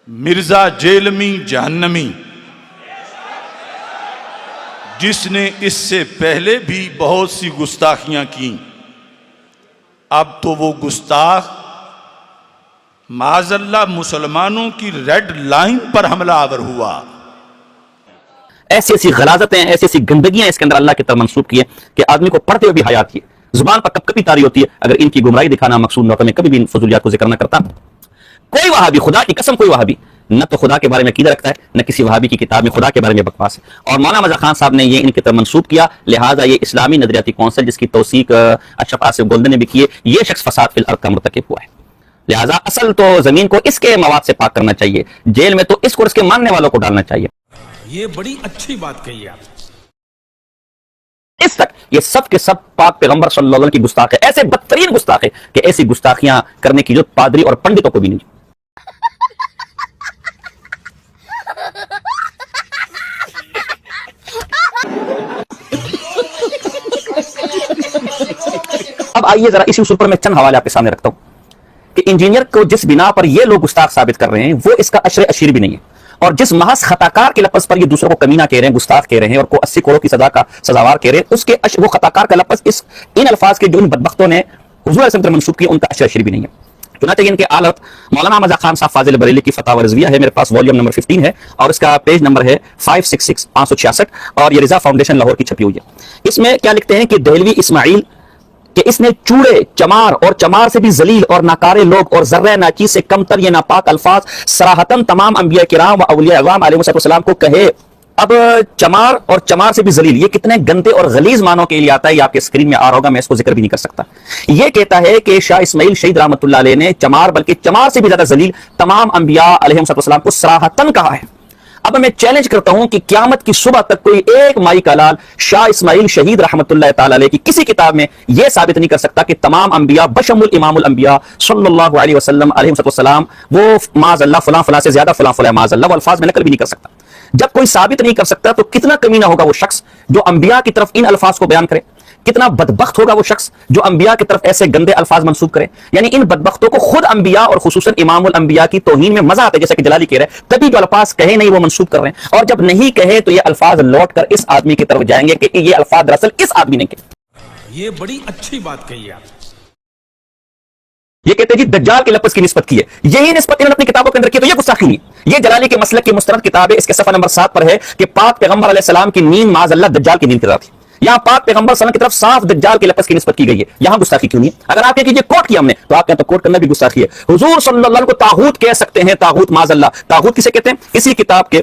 مرزا جیلمی جہنمی، جس نے اس سے پہلے بھی بہت سی گستاخیاں کیں، اب تو وہ گستاخ معاذ اللہ مسلمانوں کی ریڈ لائن پر حملہ آور ہوا۔ ایسی ایسی غلاظتیں، ایسی ایسی گندگیاں اس کے اندر اللہ کی طرف منسوب کی ہیں کہ آدمی کو پڑھتے ہوئے بھی حیا آتی ہے، زبان پر کب کبھی طاری ہوتی ہے۔ اگر ان کی گمراہی دکھانا مقصود نہ ہوتا میں کبھی بھی ان فضولیات کو ذکر نہ کرتا۔ کوئی وہابی، خدا کی قسم کوئی وہابی نہ تو خدا کے بارے میں عقیدہ رکھتا ہے، نہ کسی وہابی کی کتاب میں خدا کے بارے میں بکواس ہے۔ اور مولانا مزہ خان صاحب نے یہ ان کی طرف منسوب کیا، لہٰذا یہ اسلامی نظریاتی کونسل جس کی توثیق اشرف آصف گولڈن نے بھی کی ہے، یہ شخص فساد فی الارض کا مرتکب ہوا ہے۔ لہٰذا اصل تو زمین کو اس کے مواد سے پاک کرنا چاہیے، جیل میں تو اس کو اس کے ماننے والوں کو ڈالنا چاہیے۔ یہ بڑی اچھی بات کہی آپ۔ اس تک یہ سب کے سب پاک پیغمبر صلی اللہ علیہ وسلم کی گستاخ ہے، ایسے بدترین گستاخ ہے کہ ایسی گستاخیاں کرنے کی جو پادری اور پنڈتوں کو بھی نہیں۔ اب آئیے ذرا اسی اصول پر میں چند حوالے آپ کے سامنے رکھتا ہوں کہ انجینئر کو جس بنا پر یہ لوگ گستاخ ثابت کر رہے ہیں وہ اس کا اشر اشیر بھی نہیں ہے، اور جس محض خطاکار کے لفظ پر یہ دوسروں کو کمینہ کہہ رہے ہیں، گستاخ کہہ رہے ہیں اور کو 80 کروڑ کی سزا کا سزاوار کہہ رہے ہیں، اس کے وہ خطاکار کا لفظ ان الفاظ کے جو ان بدبختوں نے حضور علیہ وسلم منسوب کیا ان کا اشر اشیر بھی نہیں ہے۔ چنانچہ ان کے آلت مولانا مزہ خان صاحب فاضل بریلی کی فتاوی رضویہ ہے، میرے پاس والیوم نمبر 15 ہے اور اس کا پیج نمبر ہے 566 566 اور یہ رضا فاؤنڈیشن لاہور کی چھپی ہوئی ہے۔ اس میں کیا لکھتے ہیں کہ دہلوی اسماعیل کہ اس نے چوڑے، چمار اور چمار سے بھی ذلیل اور ناکارے لوگ اور ذرہ ناچیز سے کمتر یہ ناپاک الفاظ صراحتاً تمام انبیاء کرام و اولیاء اعظام علیہ السلام کو کہے۔ اب چمار اور چمار سے بھی ذلیل یہ کتنے گندے اور غلیظ معنوں کے لیے آتا ہے، یہ آپ کے اسکرین میں آ رہا ہوگا، میں اس کو ذکر بھی نہیں کر سکتا۔ یہ کہتا ہے کہ شاہ اسماعیل شہید رحمۃ اللہ علیہ نے چمار بلکہ چمار سے بھی زیادہ ذلیل تمام انبیاء علیہ السلام کو صراحتاً کہا ہے۔ اب میں چیلنج کرتا ہوں کہ قیامت کی صبح تک کوئی ایک مائی کا لال شاہ اسماعیل شہید رحمۃ اللہ تعالی علیہ کی کسی کتاب میں یہ ثابت نہیں کر سکتا کہ تمام انبیاء بشمول امام الانبیاء صلی اللہ علیہ وسلم علیہ السلام وہ معاذ اللہ فلاں فلاں سے زیادہ فلاں فلاں معاذ اللہ وہ الفاظ میں نقل بھی نہیں کر سکتا۔ جب کوئی ثابت نہیں کر سکتا تو کتنا کمینہ ہوگا وہ شخص جو انبیاء کی طرف ان الفاظ کو بیان کرے، کتنا بدبخت ہوگا وہ شخص جو انبیاء کی طرف ایسے گندے الفاظ منسوب کرے۔ یعنی ان بدبختوں کو خود انبیاء اور خصوصاً امام الانبیاء کی توہین میں مزہ آتا ہے، جیسے کہ جلالی کہہ رہے ہیں، تبھی جو الفاظ کہے نہیں وہ منسوب کر رہے ہیں، اور جب نہیں کہے تو یہ الفاظ لوٹ کر اس آدمی کی طرف جائیں گے کہ یہ الفاظ دراصل اس آدمی نے کہے۔ یہ بڑی اچھی بات کہی آپ۔ یہ کہتے ہیں جی دجال کے لفظ کی نسبت کی ہے، یہی نسبت انہوں نے اپنی کتابوں کے اندر کی تو یہ گستاخی نہیں۔ یہ جلالی کے مسلک کی مستند کتاب ہے، اس کے صفحہ نمبر 7 پر ہے کہ پاک پیغمبر علیہ السلام کی نیند معاذ اللہ دجال کی نیند کی طرح تھی۔ یہاں پاک پیغمبر صلی اللہ علیہ وسلم کی طرف صاف دجال کے لفظ کی نسبت کی گئی ہے، یہاں گستاخی کیوں نہیں؟ اگر آپ کہیں کہ کوٹ کیا ہم نے تو آپ کہتے ہیں تو کوٹ کرنا بھی گستاخی ہے۔ حضور صلی اللہ علیہ وسلم کو طاغوت کہہ سکتے ہیں، طاغوت معاذ اللہ، طاغوت کسے کہتے ہیں؟ اسی کتاب کے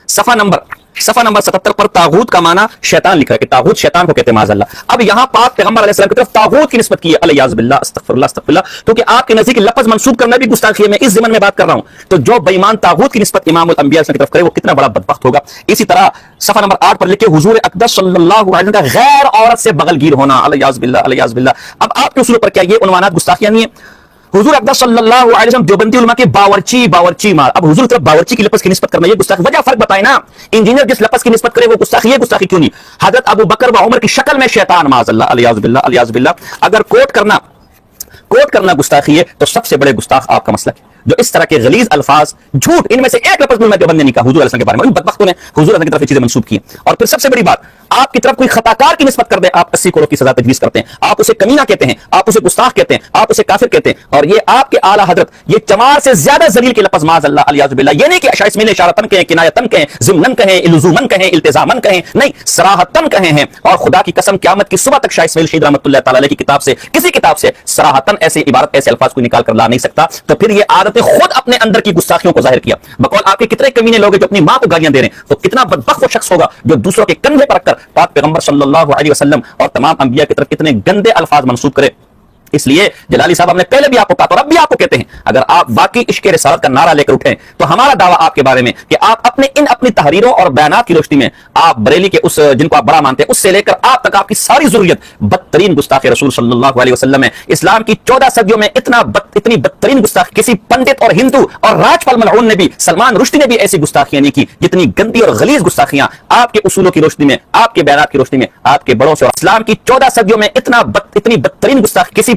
صفحہ نمبر 77 پر طاغوت کا معنی شیطان لکھا ہے کہ طاغوت شیطان کو کہتے ہیں معاذ اللہ۔ اب یہاں پاک پیغمبر علیہ السلام کی طرف طاغوت کی نسبت کی ہے، الیاذ باللہ، استغفر اللہ استغفر اللہ، کیونکہ آپ کے نزدیک لفظ منسوب کرنا بھی گستاخی ہے، میں اس ضمن میں بات کر رہا ہوں۔ تو جو بے ایمان طاغوت کی نسبت امام الانبیاء کی طرف کرے وہ کتنا بڑا بدبخت ہوگا۔ اسی طرح صفحہ نمبر 8 پر لکھے حضور اقدس صلی اللہ علیہ وسلم کا غیر عورت سے بغل گیر ہونا، الیاذ باللہ الیاذ باللہ۔ اب آپ کے اصول پر کیا یہ عنوانات گستاخیاں نہیں ہیں؟ حضور اقدس صلی اللہ علیہ وسلم دیوبندی علماء کے باورچی مار، اب حضور طرف باورچی کی لفظ کی نسبت کرنا یہ گستاخی، وجہ فرق بتائیں نا۔ انجینئر جس لفظ کی نسبت کرے وہ گستاخی ہے، گستاخی کیوں نہیں؟ حضرت ابو بکر و عمر کی شکل میں شیطان معاذ اللہ الیاذ باللہ الیاذ باللہ۔ اگر کوٹ کرنا گستاخی ہے تو سب سے بڑے گستاخ آپ کا مسلک ہے، جو اس طرح کے غلیظ الفاظ، جھوٹ، ان میں سے ایک لفظ بھی میں دیوبند نے نہیں کہا حضور علیہ السلام کے بارے میں، ان بدبختوں نے حضور علیہ السلام کی طرف یہ چیزیں منسوب کی ہیں۔ اور پھر سب سے بڑی بات، آپ کی طرف کوئی خطاکار کی نسبت کر دیں، آپ 80 کروڑ کی سزا تجویز کرتے ہیں، آپ اسے کمینہ کہتے ہیں، آپ اسے گستاخ کہتے ہیں، آپ اسے کافر کہتے ہیں، اور یہ آپ کے اعلیٰ حضرت یہ چمار سے زیادہ ذلیل کے لفظ معاذ اللہ الیاذ باللہ، یہ نہیں کہ شاہ اسماعیل اشارتن کہیں، کنایتن کہیں، ضمنن کہیں، لزومن کہیں، التزامن کہیں، نہیں، صراحتن کہیں ہیں۔ اور خدا کی قسم قیامت کی صبح تک شاہ اسماعیل شہید رحمۃ اللہ تعالی علیہ کی کتاب سے، کسی کتاب سے صراحتن ایسی عبارت، ایسے الفاظ کو نکال کر لا نہیں سکتا۔ تو پھر یہ عادت خود اپنے اندر کی گستاخیوں کو ظاہر کیا، بقول آپ کے کتنے کمینے لوگ ہیں جو اپنی ماں کو گالیاں دے رہے ہیں، تو کتنا بدبخت وہ شخص ہوگا جو دوسروں کے کندھے پر رکھ کر پاک پیغمبر صلی اللہ علیہ وسلم اور تمام انبیاء کی طرف کتنے گندے الفاظ منسوب کرے۔ اس لیے جلالی صاحب ہم نے پہلے بھی آپ کو کہا اور اب بھی آپ کو کہتے ہیں، اگر آپ واقعی عشق رسالت کا نعرہ لے کر اٹھیں تو ہمارا دعویٰ آپ کے بارے میں کہ آپ اپنی تحریروں اور بیانات کی روشنی میں آپ بریلی کے اس جن کو آپ بڑا مانتے ہیں اس سے لے کر آپ تک آپ کی ساری ضروریت بدترین گستاخ رسول صلی اللہ علیہ وسلم ہے۔ اسلام کی 14 صدیوں میں اتنی بدترین گستاخی کسی پنڈت اور ہندو اور راجپال ملعون نے بھی، سلمان رشدی نے بھی ایسی گستاخیاں نہیں کی جتنی گندی اور غلیظ گستاخیاں آپ کے اصولوں کی روشنی میں، آپ کے بیانات کی روشنی میں، آپ کے بڑوں سے۔ اسلام کی 14 صدیوں میں اتنی بدترین گستاخی کسی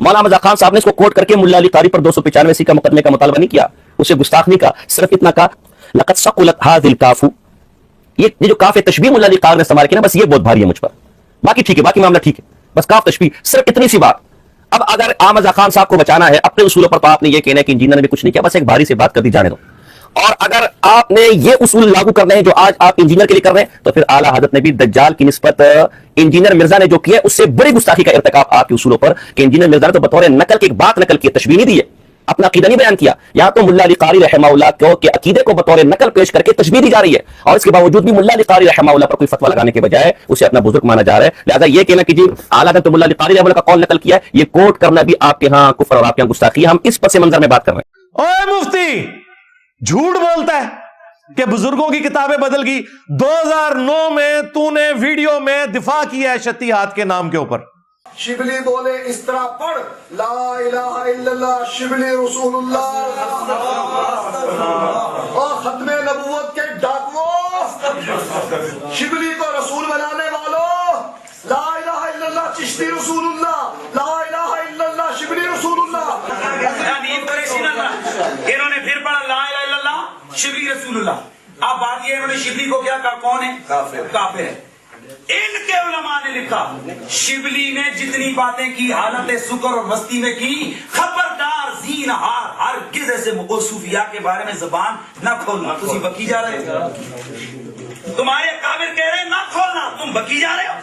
مولانا رضا خان صاحب نے اس کو کوٹ کر کے ملا علی قاری پر 295 کا مقدمے کا مطالبہ نہیں کیا, اسے گستاخ نہیں کہا, صرف اتنا کہا لقد ثقلت هذه الكاف. یہ جو کاف تشبیہ ملا علی قاری نے استعمال کیا نا, بس یہ بہت بھاری ہے مجھ پر, باقی ٹھیک ہے, باقی معاملہ ٹھیک ہے, بس کاف تشبیہ, صرف اتنی سی بات. اب اگر عام رضا خان صاحب کو بچانا ہے اپنے اصولوں پر, تو آپ نے یہ کہنا ہے کہ انجینئر نے بھی کچھ نہیں کیا, بس ایک بھاری سی بات کر دی, جانے دو. اور اگر آپ نے یہ اصول لاگو کرنے ہیں جو آج آپ انجینئر کے لیے کر رہے ہیں, تو پھر اعلیٰ حضرت نے بھی دجال کی نسبت انجینئر مرزا نے جو کیا ہے اس سے بڑی گستاخی کا ارتکاب آپ کے اصولوں پر, کہ انجینئر مرزا نے تو بطور نقل کی ایک بات نقل کی, تشبیہ نہیں دی ہے, اپنا عقیدہ نہیں بیان کیا. یہاں تو ملا علی قاری رحمہ اللہ کو کے عقیدے کو بطور نقل پیش کر کے تشبیہ دی جا رہی ہے, اور اس کے باوجود بھی ملا علی قاری رحمہ اللہ پر کوئی فتویٰ لگانے کے بجائے اسے اپنا بزرگ مانا جا رہا ہے. لہٰذا یہ کہنا کہ جی اعلیٰ حضرت ملا علی قاری رحمہ اللہ کا قول نقل کیا ہے, یہ کوٹ کرنا بھی آپ کے ہاں کفر اور آپ کے ہاں گستاخی ہے. ہم اس پس منظر میں بات کر رہے ہیں. اوے مفتی جھوٹ بولتا ہے کہ بزرگوں کی کتابیں بدل گئی. 2009 میں تو نے ویڈیو میں دفاع کیا ہے شتی ہاتھ کے نام کے اوپر. شبلی بولے اس طرح پڑھ, لا الہ الا اللہ شبلی رسول اللہ. اور ختم نبوت کے ڈاکووں, شبلی کو رسول بنانے والوں, لا الہ الا اللہ چشتی رسول اللہ, لا الہ الا اللہ شبلی رسول اللہ. انہوں نے پھر پڑھا لا الہ الا اللہ شبلی رسول اللہ. اب بات یہ, انہوں نے شبلی کو کیا کہا, کون ہے, کافر ہے. ان کے علماء نے لکھا شبلی نے جتنی باتیں کی حالت سکر اور مستی میں کی, خبردار زینہار ہرگز ایسے صوفیاء کے بارے میں زبان نہ کھولنا. تسی بکی جا رہے ہو, تمہارے کافر کہہ رہے ہیں نہ کھولنا, تم بکی جا رہے ہو.